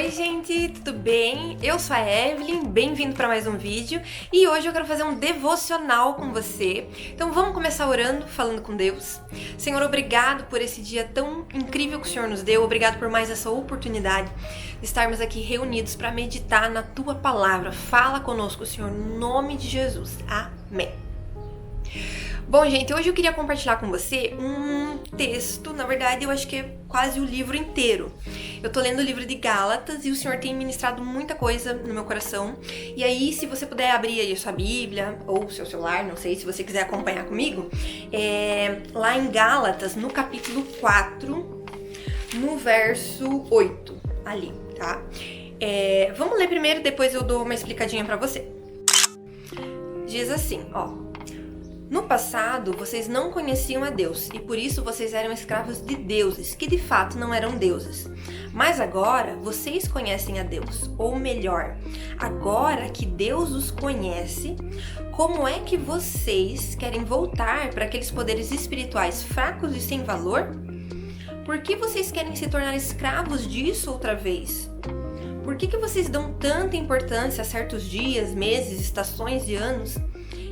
Oi gente, tudo bem? Eu sou a Evelyn, bem-vindo para mais um vídeo e hoje eu quero fazer um devocional com você. Então vamos começar orando, falando com Deus. Senhor, obrigado por esse dia tão incrível que o Senhor nos deu, obrigado por mais essa oportunidade de estarmos aqui reunidos para meditar na Tua Palavra. Fala conosco, Senhor, no nome de Jesus. Amém. Bom, gente, hoje eu queria compartilhar com você um texto, na verdade eu acho que é quase o livro inteiro. Eu tô lendo o livro de Gálatas e o Senhor tem ministrado muita coisa no meu coração. E aí, se você puder abrir aí a sua Bíblia ou o seu celular, não sei, se você quiser acompanhar comigo, lá em Gálatas, no capítulo 4, no verso 8, ali, tá? Vamos ler primeiro, depois eu dou uma explicadinha pra você. Diz assim, ó. No passado, vocês não conheciam a Deus e por isso vocês eram escravos de deuses, que de fato não eram deuses. Mas agora, vocês conhecem a Deus, ou melhor, agora que Deus os conhece, como é que vocês querem voltar para aqueles poderes espirituais fracos e sem valor? Por que vocês querem se tornar escravos disso outra vez? Por que vocês dão tanta importância a certos dias, meses, estações e anos?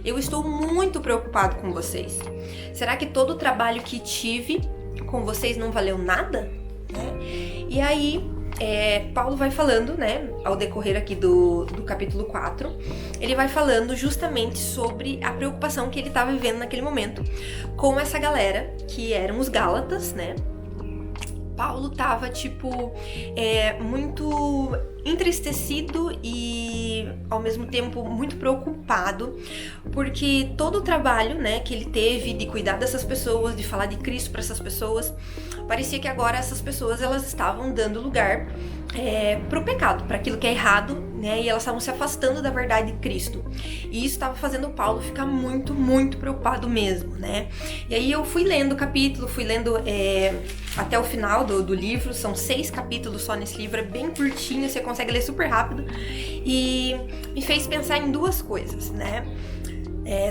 Eu estou muito preocupado com vocês. Será que todo o trabalho que tive com vocês não valeu nada? E aí, Paulo vai falando, né, ao decorrer aqui do capítulo 4, ele vai falando justamente sobre a preocupação que ele estava vivendo naquele momento com essa galera, que eram os Gálatas, né? Paulo tava, muito entristecido e, ao mesmo tempo, muito preocupado, porque todo o trabalho, né, que ele teve de cuidar dessas pessoas, de falar de Cristo para essas pessoas, parecia que agora essas pessoas, elas estavam dando lugar pro pecado, para aquilo que é errado, né, e elas estavam se afastando da verdade de Cristo. E isso estava fazendo o Paulo ficar muito, muito preocupado mesmo, né. E aí eu fui lendo o capítulo, fui lendo até o final do livro, são 6 capítulos só nesse livro, é bem curtinho, você consegue ler super rápido, e me fez pensar em duas coisas, né,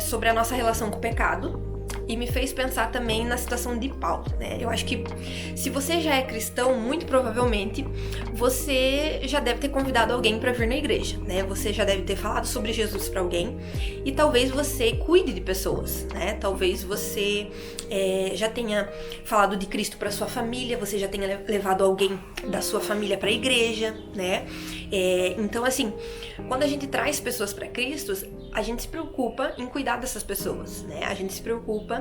sobre a nossa relação com o pecado, e me fez pensar também na situação de Paulo, né? Eu acho que se você já é cristão, muito provavelmente você já deve ter convidado alguém para vir na igreja, né? Você já deve ter falado sobre Jesus para alguém e talvez você cuide de pessoas, né? Talvez você já tenha falado de Cristo para sua família, você já tenha levado alguém da sua família para a igreja, né? Então, assim, quando a gente traz pessoas para Cristo, a gente se preocupa em cuidar dessas pessoas, né? A gente se preocupa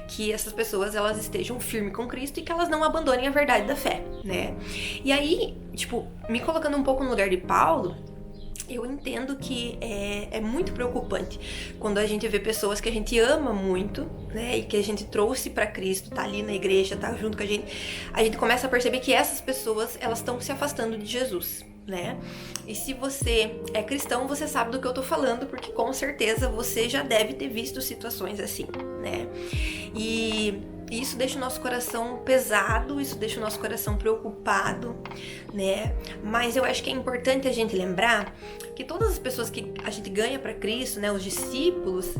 que essas pessoas, elas estejam firmes com Cristo e que elas não abandonem a verdade da fé, né? E aí, me colocando um pouco no lugar de Paulo, eu entendo que é muito preocupante quando a gente vê pessoas que a gente ama muito, né, e que a gente trouxe para Cristo, tá ali na igreja, tá junto com a gente começa a perceber que essas pessoas, elas estão se afastando de Jesus, né? E se você é cristão, você sabe do que eu tô falando, porque com certeza você já deve ter visto situações assim, né? E isso deixa o nosso coração pesado, isso deixa o nosso coração preocupado, né? Mas eu acho que é importante a gente lembrar que todas as pessoas que a gente ganha para Cristo, né, os discípulos,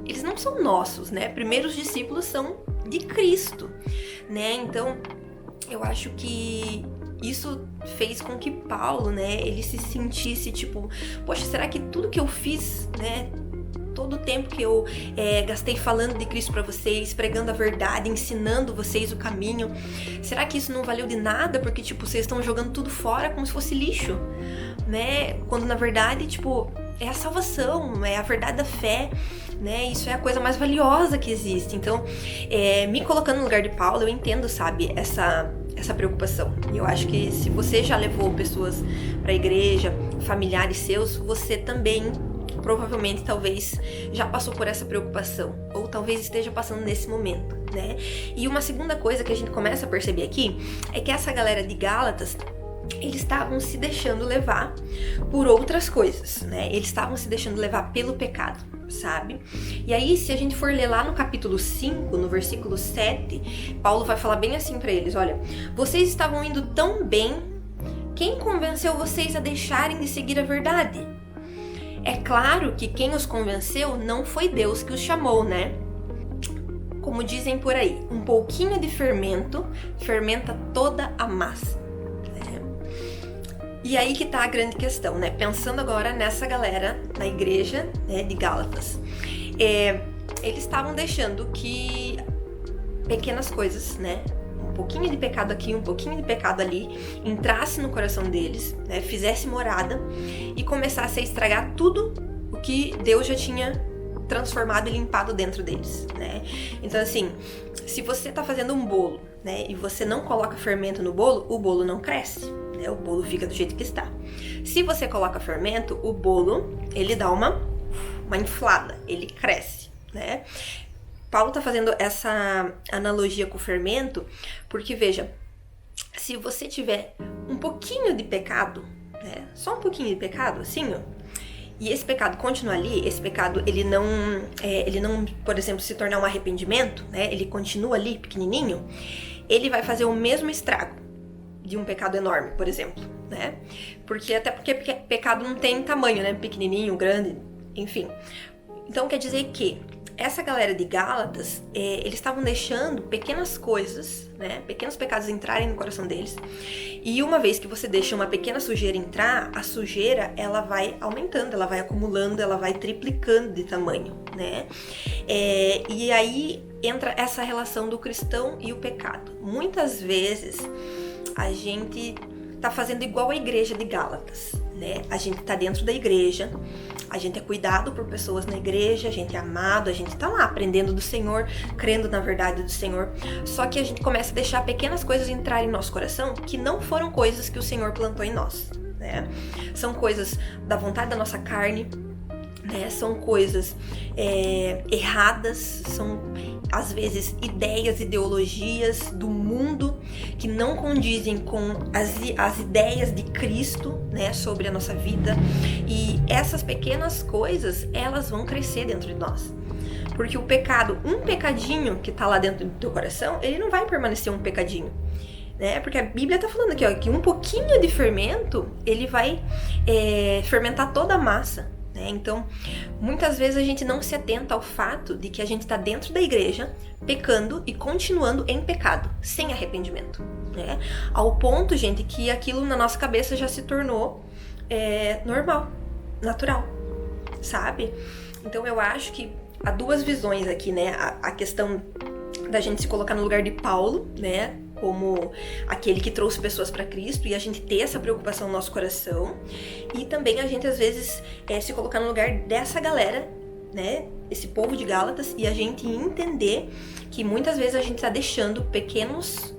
eles não são nossos, né? Primeiro os discípulos são de Cristo, né? Então, eu acho que isso fez com que Paulo, né, ele se sentisse poxa, será que tudo que eu fiz, né, todo o tempo que eu gastei falando de Cristo para vocês, pregando a verdade, ensinando vocês o caminho, será que isso não valeu de nada? Porque, vocês estão jogando tudo fora como se fosse lixo, né? Quando, na verdade, é a salvação, é a verdade da fé, né? Isso é a coisa mais valiosa que existe. Então, me colocando no lugar de Paulo, eu entendo, sabe, essa preocupação. E eu acho que se você já levou pessoas para a igreja, familiares seus, você também provavelmente, talvez, já passou por essa preocupação, ou talvez esteja passando nesse momento, né? E uma segunda coisa que a gente começa a perceber aqui é que essa galera de Gálatas, eles estavam se deixando levar por outras coisas, né? Eles estavam se deixando levar pelo pecado, sabe? E aí, se a gente for ler lá no capítulo 5, no versículo 7, Paulo vai falar bem assim pra eles, olha, vocês estavam indo tão bem, quem convenceu vocês a deixarem de seguir a verdade? É claro que quem os convenceu não foi Deus que os chamou, né? Como dizem por aí, um pouquinho de fermento fermenta toda a massa. E aí que tá a grande questão, né? Pensando agora nessa galera na igreja, né, de Gálatas. Eles estavam deixando que pequenas coisas, né? Um pouquinho de pecado aqui, um pouquinho de pecado ali, entrasse no coração deles, né? Fizesse morada e começasse a estragar tudo o que Deus já tinha transformado e limpado dentro deles, né? Então, assim, se você tá fazendo um bolo, né, e você não coloca fermento no bolo, o bolo não cresce, né? O bolo fica do jeito que está. Se você coloca fermento, o bolo, ele dá uma inflada, ele cresce, né? Paulo tá fazendo essa analogia com o fermento, porque, veja, se você tiver um pouquinho de pecado, né, só um pouquinho de pecado, assim, ó, e esse pecado continua ali, esse pecado, ele não, por exemplo, se tornar um arrependimento, né, ele continua ali, pequenininho, ele vai fazer o mesmo estrago de um pecado enorme, por exemplo, né? Porque pecado não tem tamanho, né, pequenininho, grande, enfim. Então, quer dizer que essa galera de Gálatas, eles estavam deixando pequenas coisas, né, pequenos pecados entrarem no coração deles. E uma vez que você deixa uma pequena sujeira entrar, a sujeira, ela vai aumentando, ela vai acumulando, ela vai triplicando de tamanho, né? E aí entra essa relação do cristão e o pecado. Muitas vezes a gente tá fazendo igual a igreja de Gálatas, né? A gente tá dentro da igreja, a gente é cuidado por pessoas na igreja, a gente é amado, a gente tá lá aprendendo do Senhor, crendo na verdade do Senhor, só que a gente começa a deixar pequenas coisas entrarem em nosso coração que não foram coisas que o Senhor plantou em nós, né? São coisas da vontade da nossa carne, né? São coisas erradas, são às vezes ideias, ideologias do mundo que não condizem com as ideias de Cristo, né, sobre a nossa vida. E essas pequenas coisas, elas vão crescer dentro de nós. Porque o pecado, um pecadinho que tá lá dentro do teu coração, ele não vai permanecer um pecadinho, né? Porque a Bíblia tá falando aqui, ó, que um pouquinho de fermento, ele vai fermentar toda a massa. Então, muitas vezes a gente não se atenta ao fato de que a gente está dentro da igreja, pecando e continuando em pecado, sem arrependimento, né? Ao ponto, gente, que aquilo na nossa cabeça já se tornou normal, natural, sabe? Então, eu acho que há duas visões aqui, né? A questão da gente se colocar no lugar de Paulo, né, como aquele que trouxe pessoas para Cristo, e a gente ter essa preocupação no nosso coração, e também a gente às vezes se colocar no lugar dessa galera, né, esse povo de Gálatas, e a gente entender que muitas vezes a gente está deixando pequenas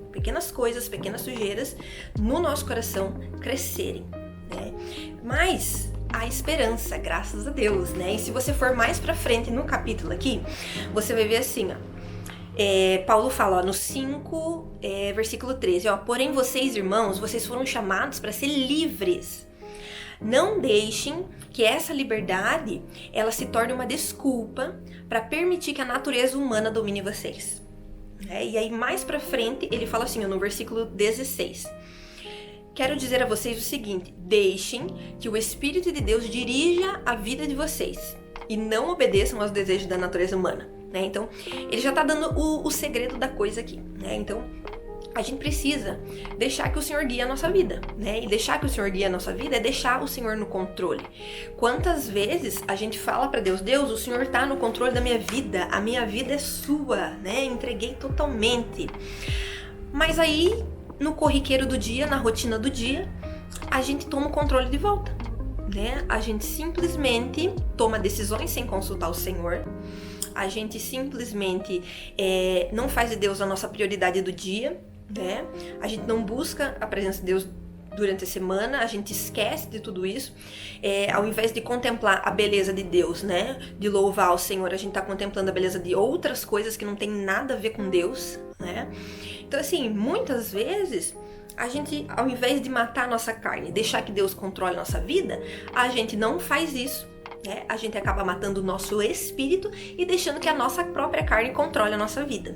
coisas, pequenas sujeiras no nosso coração crescerem, né? Mas a esperança, graças a Deus, né? E se você for mais pra frente no capítulo aqui, você vai ver assim, ó. Paulo fala, ó, no 5, versículo 13, ó, porém vocês, irmãos, vocês foram chamados para ser livres. Não deixem que essa liberdade, ela se torne uma desculpa para permitir que a natureza humana domine vocês. E aí mais pra frente ele fala assim, ó, no versículo 16. Quero dizer a vocês o seguinte, deixem que o Espírito de Deus dirija a vida de vocês e não obedeçam aos desejos da natureza humana. Né? Então, ele já tá dando o segredo da coisa aqui, né? Então, a gente precisa deixar que o Senhor guie a nossa vida, né? E deixar que o Senhor guie a nossa vida é deixar o Senhor no controle. Quantas vezes a gente fala pra Deus, Deus, o Senhor tá no controle da minha vida, a minha vida é sua, né? Entreguei totalmente. Mas aí, no corriqueiro do dia, na rotina do dia, a gente toma o controle de volta, né? A gente simplesmente toma decisões sem consultar o Senhor. A gente simplesmente não faz de Deus a nossa prioridade do dia, né? A gente não busca a presença de Deus durante a semana, a gente esquece de tudo isso. Ao invés de contemplar a beleza de Deus, né? De louvar o Senhor, a gente tá contemplando a beleza de outras coisas que não tem nada a ver com Deus, né? Então, assim, muitas vezes a gente, ao invés de matar a nossa carne, deixar que Deus controle a nossa vida, a gente não faz isso. A gente acaba matando o nosso espírito e deixando que a nossa própria carne controle a nossa vida,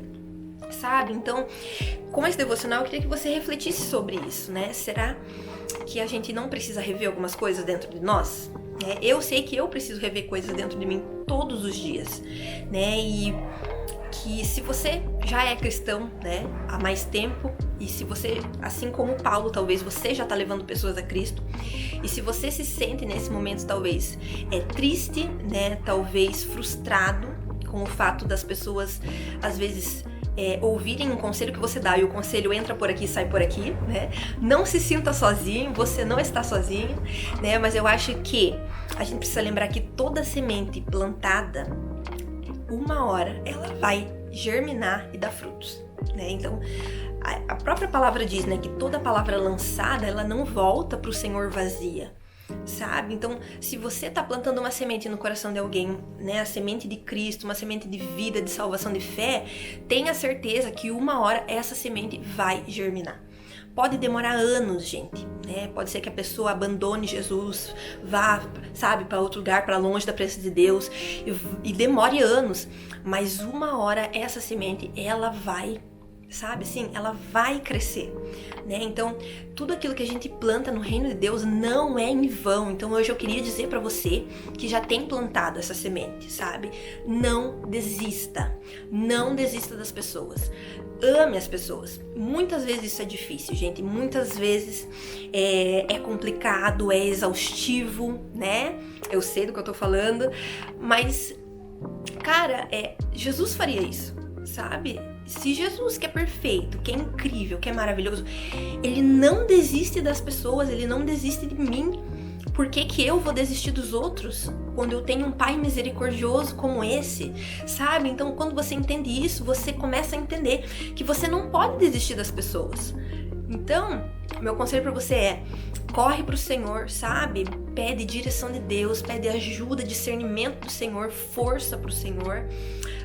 sabe? Então, com esse devocional, eu queria que você refletisse sobre isso, né? Será que a gente não precisa rever algumas coisas dentro de nós? Eu sei que eu preciso rever coisas dentro de mim todos os dias, né? E que se você já é cristão, né, há mais tempo, e se você, assim como Paulo, talvez você já tá levando pessoas a Cristo, e se você se sente nesse momento talvez triste, né, talvez frustrado com o fato das pessoas às vezes ouvirem um conselho que você dá e o conselho entra por aqui e sai por aqui, né? Não se sinta sozinho, você não está sozinho, né? Mas eu acho que a gente precisa lembrar que toda semente plantada, uma hora ela vai germinar e dar frutos, né? Então, a própria palavra diz, né, que toda palavra lançada, ela não volta para o Senhor vazia, sabe? Então, se você tá plantando uma semente no coração de alguém, né, a semente de Cristo, uma semente de vida, de salvação, de fé, tenha certeza que uma hora essa semente vai germinar. Pode demorar anos, gente, né? Pode ser que a pessoa abandone Jesus, vá, sabe, para outro lugar, para longe da presença de Deus, e demore anos, mas uma hora essa semente, ela vai, sabe, assim, ela vai crescer, né? Então, tudo aquilo que a gente planta no reino de Deus não é em vão. Então, hoje eu queria dizer pra você que já tem plantado essa semente, sabe? Não desista. Não desista das pessoas. Ame as pessoas. Muitas vezes isso é difícil, gente. Muitas vezes é complicado, é exaustivo, né? Eu sei do que eu tô falando, mas, cara, Jesus faria isso, sabe? Se Jesus, que é perfeito, que é incrível, que é maravilhoso, ele não desiste das pessoas, ele não desiste de mim, por que eu vou desistir dos outros quando eu tenho um Pai misericordioso como esse, sabe? Então, quando você entende isso, você começa a entender que você não pode desistir das pessoas. Então, meu conselho pra você é: corre pro Senhor, sabe? Pede direção de Deus, pede ajuda, discernimento do Senhor, força pro Senhor,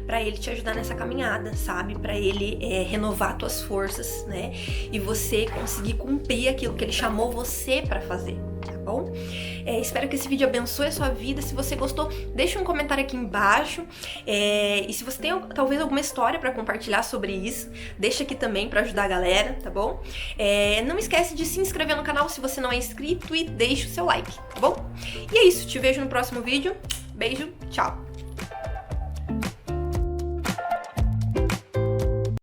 pra Ele te ajudar nessa caminhada, sabe? Pra Ele renovar tuas forças, né? E você conseguir cumprir aquilo que Ele chamou você pra fazer, tá bom? Espero que esse vídeo abençoe a sua vida. Se você gostou, deixa um comentário aqui embaixo. E se você tem talvez alguma história pra compartilhar sobre isso, deixa aqui também pra ajudar a galera, tá bom? Não esquece de se inscrever no canal se você não é inscrito e deixa o seu like, tá bom? E é isso, te vejo no próximo vídeo. Beijo, tchau!